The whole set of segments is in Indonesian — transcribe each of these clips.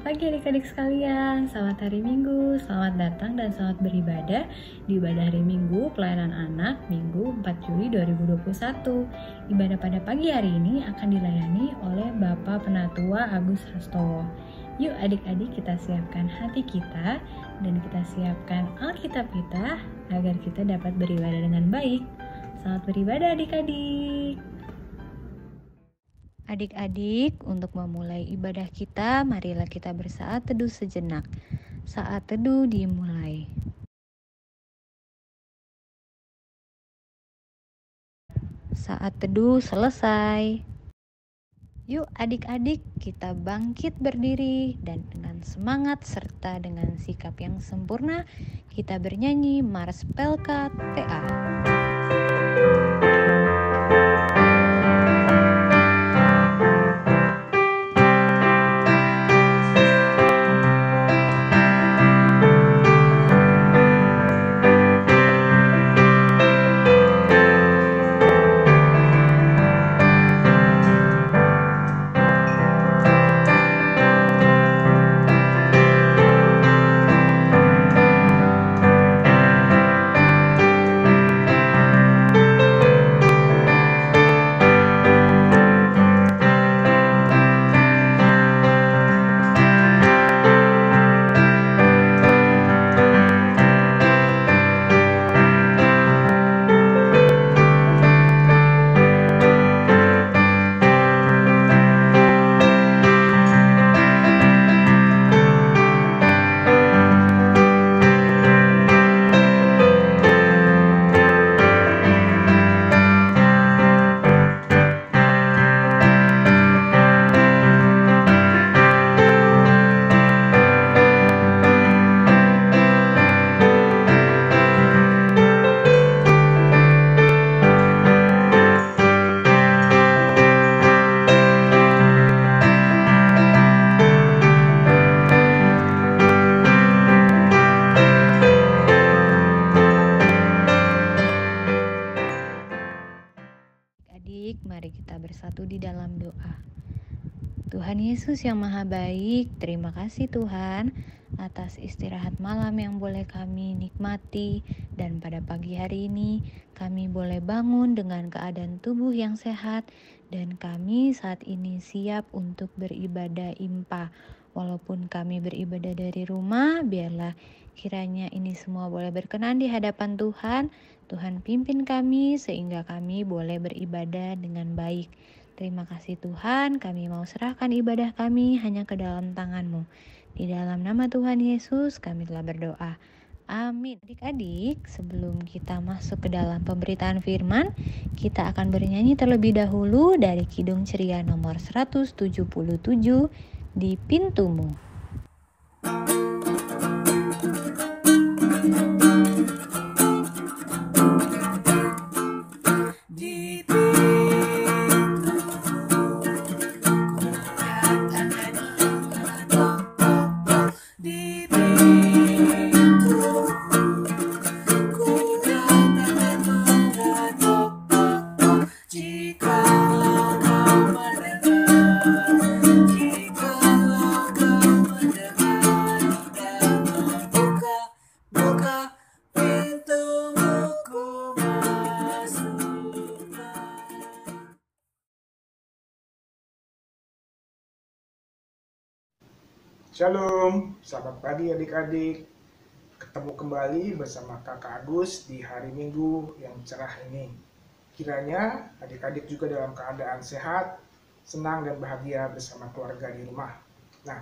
Selamat pagi adik-adik sekalian, selamat hari Minggu, selamat datang dan selamat beribadah di ibadah hari Minggu pelayanan anak Minggu 4 Juli 2021. Ibadah pada pagi hari ini akan dilayani oleh Bapak Penatua Agus Hastowo. Yuk adik-adik kita siapkan hati kita dan kita siapkan Alkitab kita agar kita dapat beribadah dengan baik. Selamat beribadah adik-adik. Adik-adik, untuk memulai ibadah kita, marilah kita bersaat teduh sejenak. Saat teduh dimulai. Saat teduh selesai. Yuk adik-adik, kita bangkit berdiri dan dengan semangat serta dengan sikap yang sempurna, kita bernyanyi Mars Pelka TA. Adik, mari kita bersatu di dalam doa. Tuhan Yesus yang Maha Baik, terima kasih Tuhan atas istirahat malam yang boleh kami nikmati, dan pada pagi hari ini kami boleh bangun dengan keadaan tubuh yang sehat, dan kami saat ini siap untuk beribadah impa. Walaupun kami beribadah dari rumah, biarlah kiranya ini semua boleh berkenan di hadapan Tuhan. Tuhan pimpin kami sehingga kami boleh beribadah dengan baik. Terima kasih Tuhan, kami mau serahkan ibadah kami hanya ke dalam tangan-Mu. Di dalam nama Tuhan Yesus kami telah berdoa. Amin. Adik-adik, sebelum kita masuk ke dalam pemberitaan firman, kita akan bernyanyi terlebih dahulu dari Kidung Ceria nomor 177, Di Pintumu. Shalom, selamat pagi adik-adik. Ketemu kembali bersama Kakak Agus di hari Minggu yang cerah ini. Kiranya adik-adik juga dalam keadaan sehat, senang dan bahagia bersama keluarga di rumah. Nah,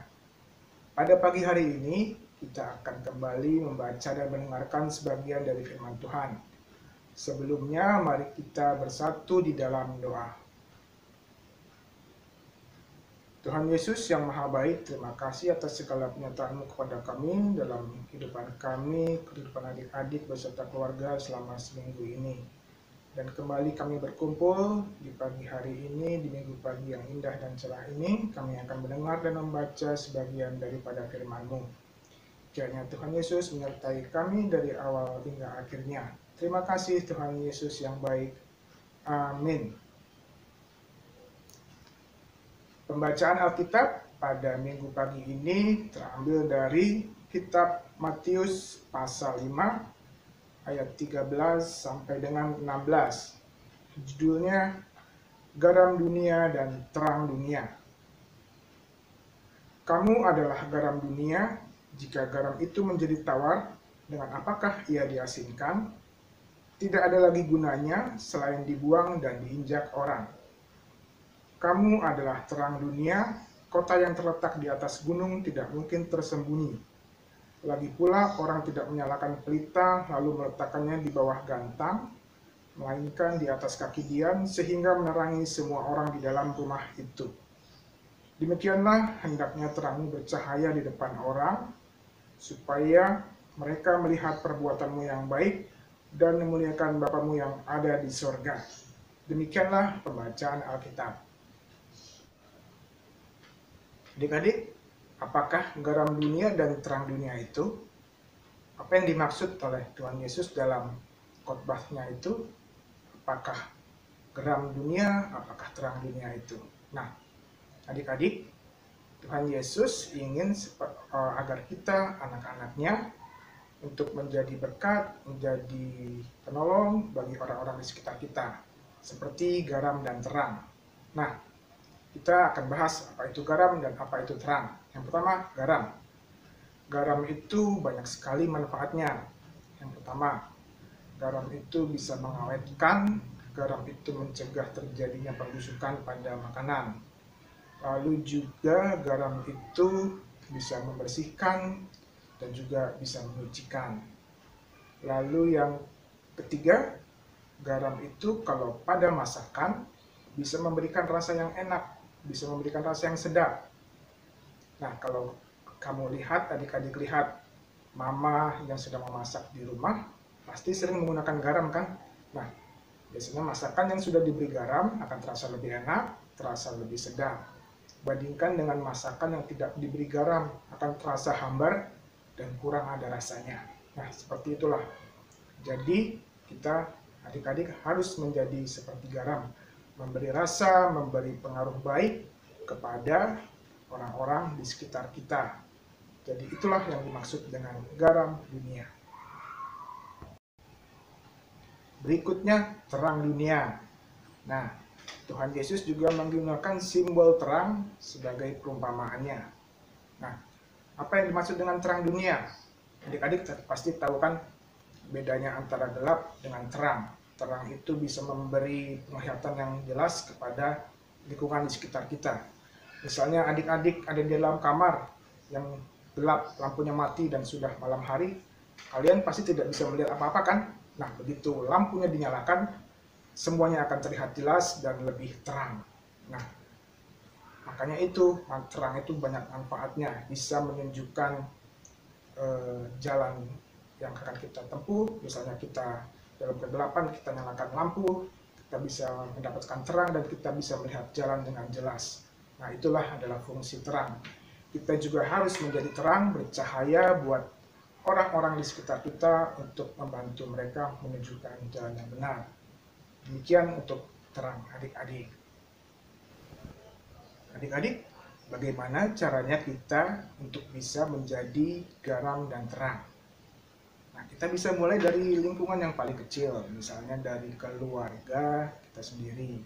pada pagi hari ini kita akan kembali membaca dan mendengarkan sebagian dari firman Tuhan. Sebelumnya mari kita bersatu di dalam doa. Tuhan Yesus yang Maha Baik, terima kasih atas segala penyertaan-Mu kepada kami dalam kehidupan kami, kehidupan adik-adik beserta keluarga selama seminggu ini. Dan kembali kami berkumpul di pagi hari ini, di minggu pagi yang indah dan cerah ini, kami akan mendengar dan membaca sebagian daripada firman-Mu. Kiranya Tuhan Yesus menyertai kami dari awal hingga akhirnya. Terima kasih Tuhan Yesus yang baik. Amin. Pembacaan Alkitab pada minggu pagi ini terambil dari kitab Matius pasal 5 ayat 13 sampai dengan 16. Judulnya Garam Dunia dan Terang Dunia. Kamu adalah garam dunia. Jika garam itu menjadi tawar, dengan apakah ia diasinkan? Tidak ada lagi gunanya selain dibuang dan diinjak orang. Kamu adalah terang dunia. Kota yang terletak di atas gunung tidak mungkin tersembunyi. Lagi pula orang tidak menyalakan pelita lalu meletakkannya di bawah gantang, melainkan di atas kaki dian sehingga menerangi semua orang di dalam rumah itu. Demikianlah hendaknya terangmu bercahaya di depan orang, supaya mereka melihat perbuatanmu yang baik dan memuliakan Bapamu yang ada di sorga. Demikianlah pembacaan Alkitab. Adik-adik, apakah garam dunia dan terang dunia itu? Apa yang dimaksud oleh Tuhan Yesus dalam khotbahnya itu? Apakah garam dunia, apakah terang dunia itu? Nah, adik-adik, Tuhan Yesus ingin agar kita, anak-anaknya, untuk menjadi berkat, menjadi penolong bagi orang-orang di sekitar kita, seperti garam dan terang. Nah, kita akan bahas apa itu garam dan apa itu terang. Yang pertama, garam. Garam itu banyak sekali manfaatnya. Yang pertama, garam itu bisa mengawetkan, garam itu mencegah terjadinya pembusukan pada makanan. Lalu juga garam itu bisa membersihkan dan juga bisa menyucikan. Lalu yang ketiga, garam itu kalau pada masakan bisa memberikan rasa yang enak, bisa memberikan rasa yang sedap. Nah, kalau kamu lihat, adik-adik lihat, mama yang sedang memasak di rumah pasti sering menggunakan garam kan? Nah, biasanya masakan yang sudah diberi garam akan terasa lebih enak, terasa lebih sedap. Bandingkan dengan masakan yang tidak diberi garam, akan terasa hambar dan kurang ada rasanya. Nah, seperti itulah. Jadi, kita adik-adik harus menjadi seperti garam, memberi rasa, memberi pengaruh baik kepada orang-orang di sekitar kita. Jadi itulah yang dimaksud dengan garam dunia. Berikutnya, terang dunia. Nah, Tuhan Yesus juga menggunakan simbol terang sebagai perumpamaannya. Nah, apa yang dimaksud dengan terang dunia? Adik-adik pasti tahu kan bedanya antara gelap dengan terang. Terang itu bisa memberi penglihatan yang jelas kepada lingkungan di sekitar kita. Misalnya adik-adik ada di dalam kamar yang gelap, lampunya mati dan sudah malam hari, kalian pasti tidak bisa melihat apa-apa kan? Nah, begitu lampunya dinyalakan, semuanya akan terlihat jelas dan lebih terang. Nah, makanya itu, terang itu banyak manfaatnya, bisa menunjukkan jalan yang akan kita tempuh. Misalnya kita dalam kegelapan, kita nyalakan lampu, kita bisa mendapatkan terang dan kita bisa melihat jalan dengan jelas. Nah, itulah adalah fungsi terang. Kita juga harus menjadi terang, bercahaya buat orang-orang di sekitar kita untuk membantu mereka menunjukkan jalan yang benar. Demikian untuk terang adik-adik. Adik-adik, bagaimana caranya kita untuk bisa menjadi garam dan terang? Nah, kita bisa mulai dari lingkungan yang paling kecil, misalnya dari keluarga kita sendiri,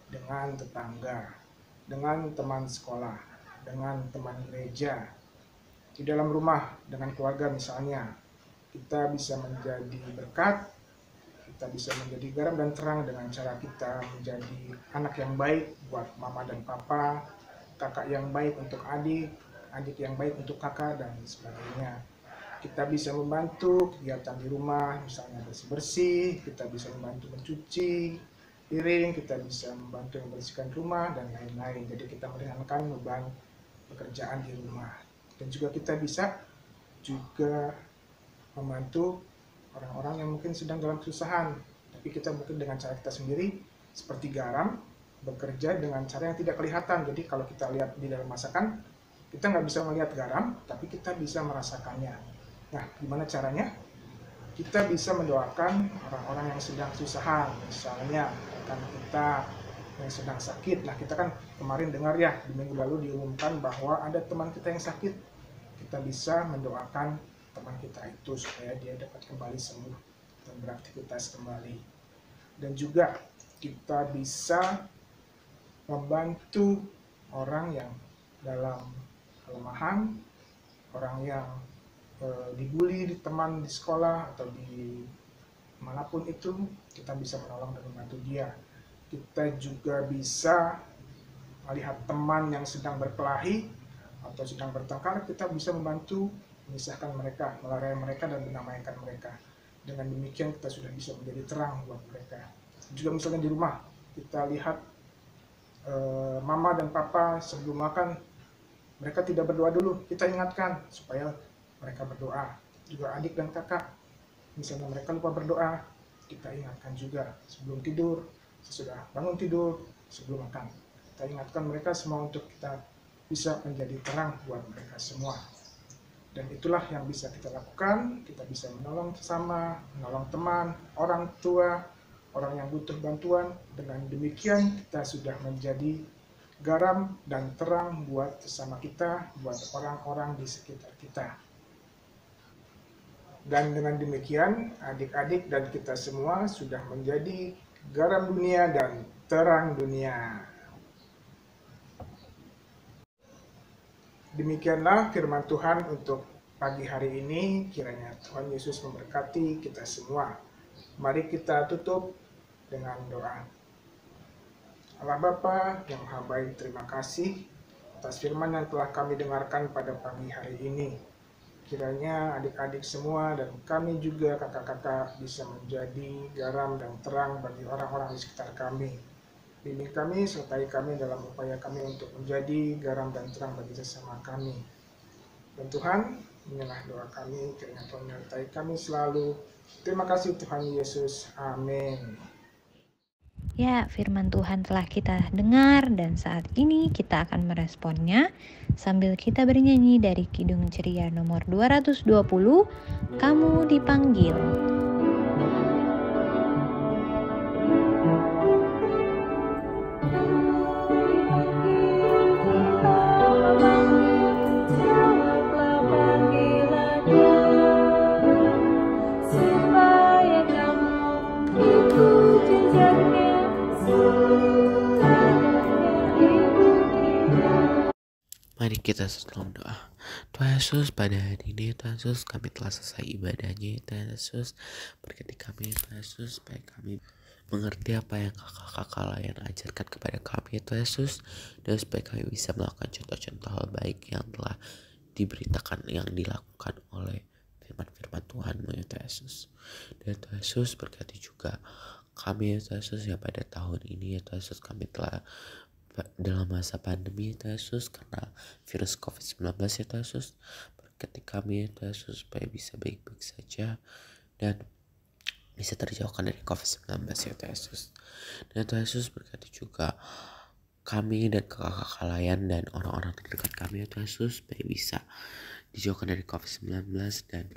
dengan tetangga, dengan teman sekolah, dengan teman gereja, di dalam rumah, dengan keluarga misalnya. Kita bisa menjadi berkat, kita bisa menjadi garam dan terang dengan cara kita menjadi anak yang baik buat mama dan papa, kakak yang baik untuk adik, adik yang baik untuk kakak, dan sebagainya. Kita bisa membantu kegiatan di rumah, misalnya bersih-bersih, kita bisa membantu mencuci piring, kita bisa membantu membersihkan rumah, dan lain-lain. Jadi kita meringankan beban pekerjaan di rumah. Dan juga kita bisa juga membantu orang-orang yang mungkin sedang dalam kesusahan, tapi kita mungkin dengan cara kita sendiri, seperti garam, bekerja dengan cara yang tidak kelihatan. Jadi kalau kita lihat di dalam masakan, kita nggak bisa melihat garam, tapi kita bisa merasakannya. Nah, gimana caranya? Kita bisa mendoakan orang-orang yang sedang kesusahan, misalnya rekan kita yang sedang sakit. Nah, kita kan kemarin dengar ya, di minggu lalu diumumkan bahwa ada teman kita yang sakit. Kita bisa mendoakan teman kita itu supaya dia dapat kembali sembuh dan beraktivitas kembali. Dan juga kita bisa membantu orang yang dalam kelemahan, orang yang dibully di teman di sekolah atau di manapun itu, kita bisa menolong dan membantu dia. Kita juga bisa melihat teman yang sedang berkelahi atau sedang bertengkar, kita bisa membantu memisahkan mereka, melerai mereka dan mendamaikan mereka. Dengan demikian kita sudah bisa menjadi terang buat mereka. Juga misalnya di rumah, kita lihat mama dan papa sebelum makan mereka tidak berdoa dulu, kita ingatkan supaya mereka berdoa. Juga adik dan kakak, misalnya mereka lupa berdoa, kita ingatkan juga sebelum tidur, sesudah bangun tidur, sebelum makan. Kita ingatkan mereka semua untuk kita bisa menjadi terang buat mereka semua. Dan itulah yang bisa kita lakukan. Kita bisa menolong sesama, menolong teman, orang tua, orang yang butuh bantuan. Dengan demikian kita sudah menjadi garam dan terang buat sesama kita, buat orang-orang di sekitar kita. Dan dengan demikian adik-adik dan kita semua sudah menjadi garam dunia dan terang dunia. Demikianlah firman Tuhan untuk pagi hari ini. Kiranya Tuhan Yesus memberkati kita semua. Mari kita tutup dengan doa. Allah Bapa yang Maha Baik, terima kasih atas firman yang telah kami dengarkan pada pagi hari ini. Kiranya adik-adik semua dan kami juga kakak-kakak bisa menjadi garam dan terang bagi orang-orang di sekitar kami. Bimbing kami, sertai kami dalam upaya kami untuk menjadi garam dan terang bagi sesama kami. Dan Tuhan, inilah doa kami, kiranya Tuhan menyertai kami selalu. Terima kasih Tuhan Yesus. Amin. Ya, firman Tuhan telah kita dengar dan saat ini kita akan meresponnya sambil kita bernyanyi dari Kidung Ceria nomor 220, Kamu Dipanggil. Mari kita dalam doa. Tuhan Yesus, pada hari ini Tuhan Yesus kami telah selesai ibadahnya. Tuhan Yesus berkati kami Tuhan Yesus supaya kami mengerti apa yang kakak-kakak lain ajarkan kepada kami Tuhan Yesus, dan supaya kami bisa melakukan contoh-contoh hal baik yang telah diberitakan, yang dilakukan oleh firman-firman Tuhan-Mu ya Tuhan Yesus. Dan Tuhan Yesus berkati juga kami ya Tuhan Yesus yang pada tahun ini ya Tuhan Yesus kami telah dalam masa pandemi ya Tuhan Yesus karena virus COVID-19 ya Tuhan Yesus. Berkati kami ya Tuhan Yesus supaya bisa baik-baik saja dan bisa terjauhkan dari COVID-19 ya Tuhan Yesus. Dan Tuhan Yesus berkati juga kami dan kakak-kakak lain dan orang-orang terdekat kami ya Tuhan Yesus supaya bisa dijauhkan dari COVID-19 dan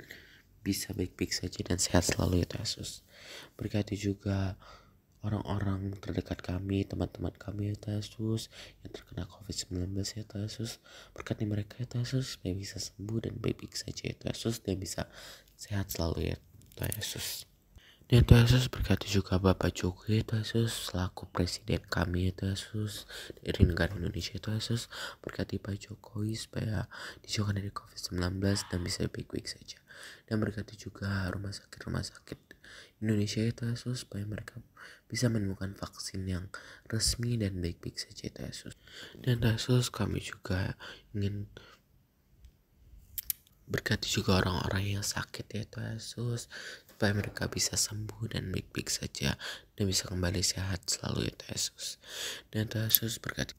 bisa baik-baik saja dan sehat selalu ya Tuhan Yesus. Berkati juga orang-orang terdekat kami, teman-teman kami ya Tuhan Yesus yang terkena COVID-19 ya Tuhan Yesus. Berkati mereka ya Tuhan Yesus supaya bisa sembuh dan baik-baik saja ya Tuhan Yesus, dan bisa sehat selalu ya Tuhan Yesus. Dan Tuhan Yesus berkati juga Bapak Jokowi Tuhan Yesus selaku presiden kami ya Tuhan Yesus dari negara Indonesia ya Tuhan Yesus. Berkati Pak Jokowi supaya dijauhkan dari COVID-19 dan bisa baik-baik saja. Dan berkati juga rumah sakit Indonesia ya Tuhan Yesus supaya mereka bisa menemukan vaksin yang resmi dan baik-baik saja ya Tuhan Yesus. Dan Tuhan Yesus kami juga ingin berkati juga orang-orang yang sakit ya Tuhan Yesus supaya mereka bisa sembuh dan baik-baik saja dan bisa kembali sehat selalu ya Tuhan Yesus. Dan Tuhan Yesus berkati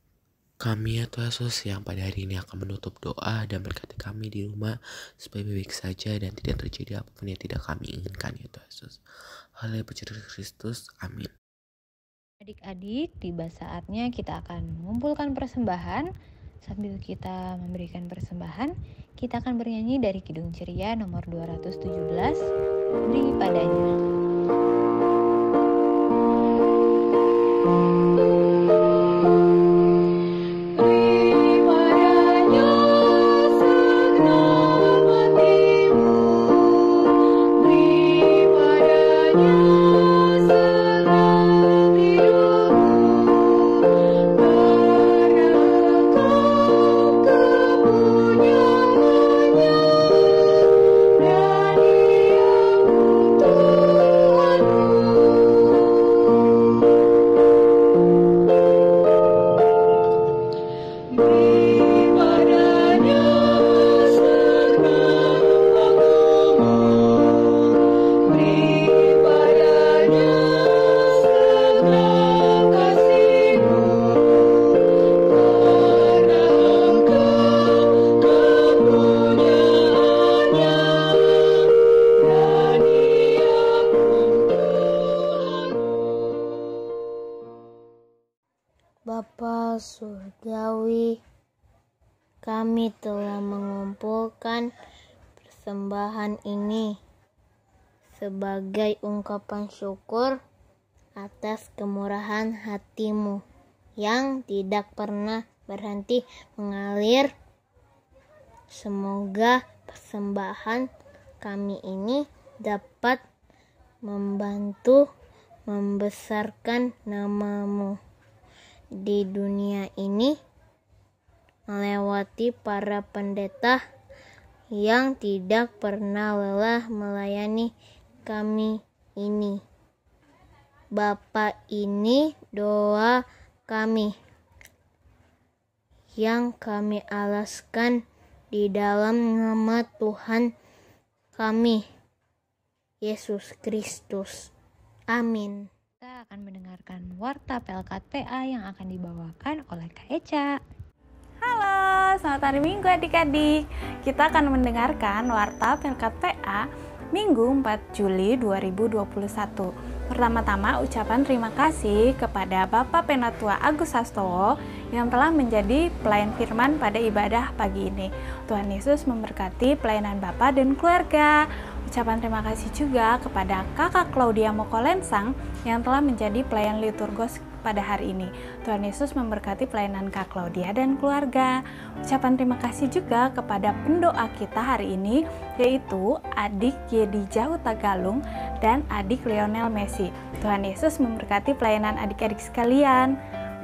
kami ya Tuhan Yesus yang pada hari ini akan menutup doa, dan berkati kami di rumah supaya baik saja dan tidak terjadi apapun yang tidak kami inginkan ya Tuhan Yesus. Haleluya, puji Kristus, amin. Adik-adik, tiba saatnya kita akan mengumpulkan persembahan. Sambil kita memberikan persembahan, kita akan bernyanyi dari Kidung Ceria nomor 217, Beri Padanya. kami telah mengumpulkan persembahan ini sebagai ungkapan syukur atas kemurahan hati-Mu yang tidak pernah berhenti mengalir. Semoga persembahan kami ini dapat membantu membesarkan nama-Mu di dunia ini melewati para pendeta yang tidak pernah lelah melayani kami ini. Bapa, ini doa kami yang kami alaskan di dalam nama Tuhan kami, Yesus Kristus. Amin. Kita akan mendengarkan warta Pelkat PA yang akan dibawakan oleh Kak Eca. Halo, selamat hari Minggu adik-adik. Kita akan mendengarkan warta Pelkat PA Minggu 4 Juli 2021. Pertama-tama ucapan terima kasih kepada Bapak Penatua Agus Sastowo yang telah menjadi pelayan firman pada ibadah pagi ini. Tuhan Yesus memberkati pelayanan Bapak dan keluarga. Ucapan terima kasih juga kepada Kakak Claudia Mokolensang yang telah menjadi pelayan liturgos pada hari ini. Tuhan Yesus memberkati pelayanan Kak Claudia dan keluarga. Ucapan terima kasih juga kepada pendoa kita hari ini, yaitu adik Yedija Hutagalung dan adik Lionel Messi. Tuhan Yesus memberkati pelayanan adik-adik sekalian.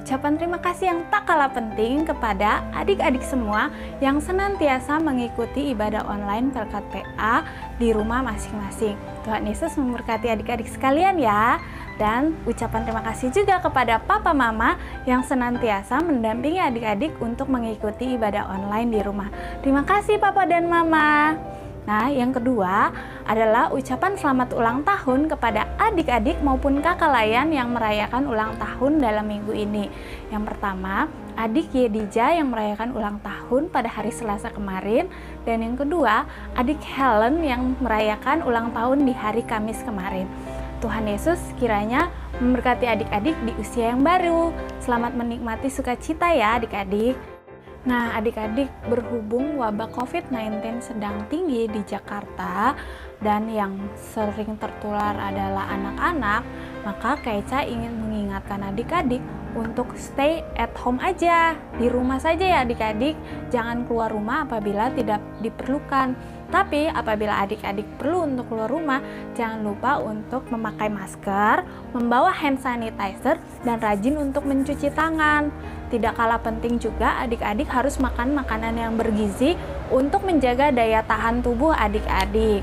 Ucapan terima kasih yang tak kalah penting kepada adik-adik semua yang senantiasa mengikuti ibadah online Pelkat PA di rumah masing-masing. Tuhan Yesus memberkati adik-adik sekalian ya. Dan ucapan terima kasih juga kepada papa mama yang senantiasa mendampingi adik-adik untuk mengikuti ibadah online di rumah. Terima kasih papa dan mama. Nah, yang kedua adalah ucapan selamat ulang tahun kepada adik-adik maupun kakak layan yang merayakan ulang tahun dalam minggu ini. Yang pertama, adik Yedija yang merayakan ulang tahun pada hari Selasa kemarin. Dan yang kedua, adik Helen yang merayakan ulang tahun di hari Kamis kemarin. Tuhan Yesus kiranya memberkati adik-adik di usia yang baru. Selamat menikmati sukacita ya adik-adik. Nah adik-adik, berhubung wabah COVID-19 sedang tinggi di Jakarta dan yang sering tertular adalah anak-anak, maka Kaica ingin mengingatkan adik-adik untuk stay at home aja, di rumah saja ya adik-adik. Jangan keluar rumah apabila tidak diperlukan. Tapi apabila adik-adik perlu untuk keluar rumah, jangan lupa untuk memakai masker, membawa hand sanitizer, dan rajin untuk mencuci tangan. Tidak kalah penting juga adik-adik harus makan makanan yang bergizi untuk menjaga daya tahan tubuh adik-adik.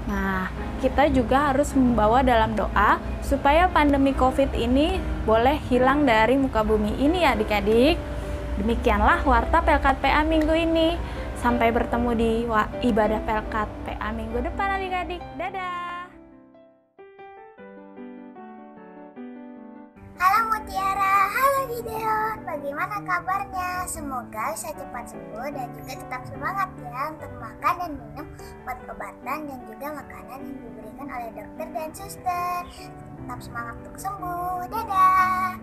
Nah, kita juga harus membawa dalam doa supaya pandemi COVID ini boleh hilang dari muka bumi ini ya adik-adik. Demikianlah warta Pelkat PA minggu ini. Sampai bertemu di ibadah Pelkat PA minggu depan adik-adik. Dadah! Halo Mutiara, halo Gideon, bagaimana kabarnya? Semoga bisa cepat sembuh dan juga tetap semangat ya untuk makan dan minum obat-obatan dan juga makanan yang diberikan oleh dokter dan suster. Tetap semangat untuk sembuh, dadah!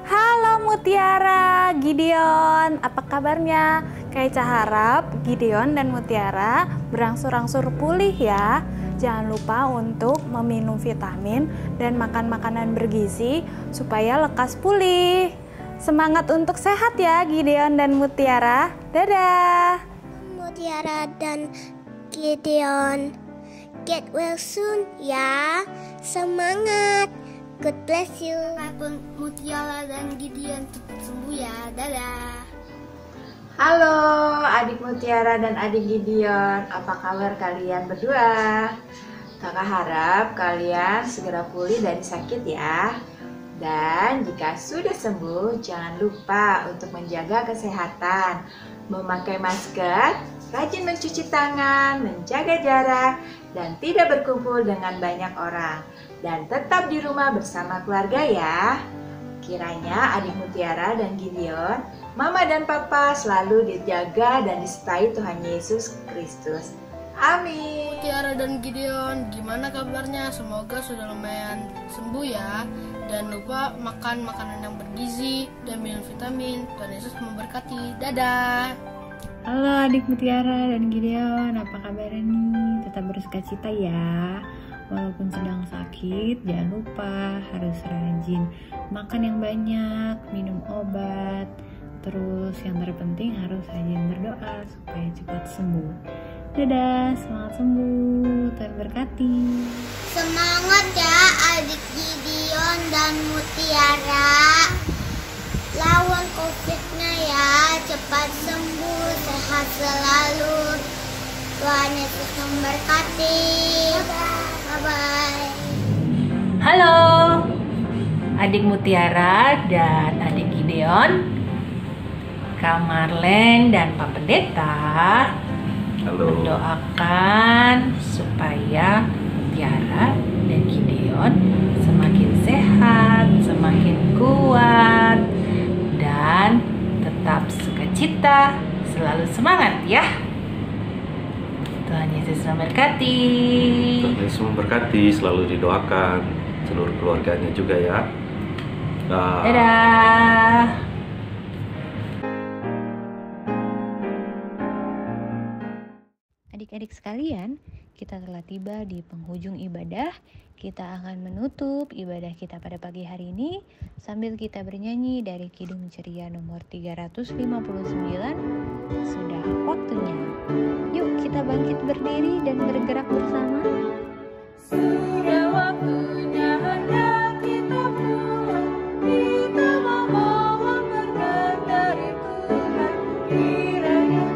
Halo Mutiara, Gideon, apa kabarnya? Kaica harap Gideon dan Mutiara berangsur-angsur pulih ya. Jangan lupa untuk meminum vitamin dan makan makanan bergizi supaya lekas pulih. Semangat untuk sehat ya Gideon dan Mutiara. Dadah! Mutiara dan Gideon, get well soon ya. Semangat! God bless you. Mutiara dan Gideon cepat sembuh ya. Dadah. Halo adik Mutiara dan adik Gideon, apa kabar kalian berdua? Kakak harap kalian segera pulih dari sakit ya. Dan jika sudah sembuh, jangan lupa untuk menjaga kesehatan, memakai masker, rajin mencuci tangan, menjaga jarak, dan tidak berkumpul dengan banyak orang. Dan tetap di rumah bersama keluarga ya. Kiranya adik Mutiara dan Gideon, Mama dan Papa selalu dijaga dan disertai Tuhan Yesus Kristus. Amin. Mutiara dan Gideon, gimana kabarnya? Semoga sudah lumayan sembuh ya. Jangan lupa makan makanan yang bergizi dan minum vitamin. Tuhan Yesus memberkati. Dadah. Halo adik Mutiara dan Gideon, apa kabarnya nih? Tetap bersukacita ya. Walaupun sedang sakit, jangan lupa harus rajin makan yang banyak, minum obat. Terus yang terpenting harus rajin berdoa supaya cepat sembuh. Dadah, semangat sembuh, Tuhan berkati. Semangat ya adik Gideon dan Mutiara. Lawan COVID-nya ya, cepat sembuh, sehat selalu. Tuhan Yesus memberkati. Bye-bye. Halo adik Mutiara dan adik Gideon, Kak Marlen dan Pak Pendeta. Halo. Mendoakan supaya Mutiara dan Gideon semakin sehat, semakin kuat, dan tetap sukacita, selalu semangat ya. Tuhan Yesus memberkati. Tuhan Yesus memberkati, selalu didoakan seluruh keluarganya juga ya. Dadah. Adik-adik sekalian, kita telah tiba di penghujung ibadah. Kita akan menutup ibadah kita pada pagi hari ini sambil kita bernyanyi dari Kidung Ceria nomor 359. Sudah waktunya. Yuk kita bangkit berdiri dan bergerak bersama. Sudah waktunya hendak kita pulang, kita membawa berkat dari Tuhan. Kiranya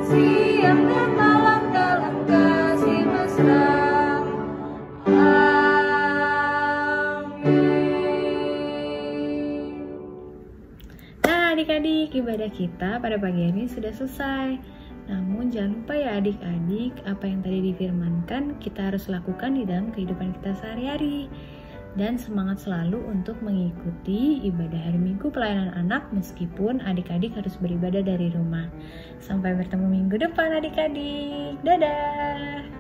siang dan malam dalam kasih mesra. Amin. Nah adik-adik, ibadah kita pada pagi hari ini sudah selesai. Namun jangan lupa ya adik-adik, apa yang tadi difirmankan kita harus lakukan di dalam kehidupan kita sehari-hari. Dan semangat selalu untuk mengikuti ibadah hari Minggu pelayanan anak meskipun adik-adik harus beribadah dari rumah. Sampai bertemu minggu depan adik-adik. Dadah!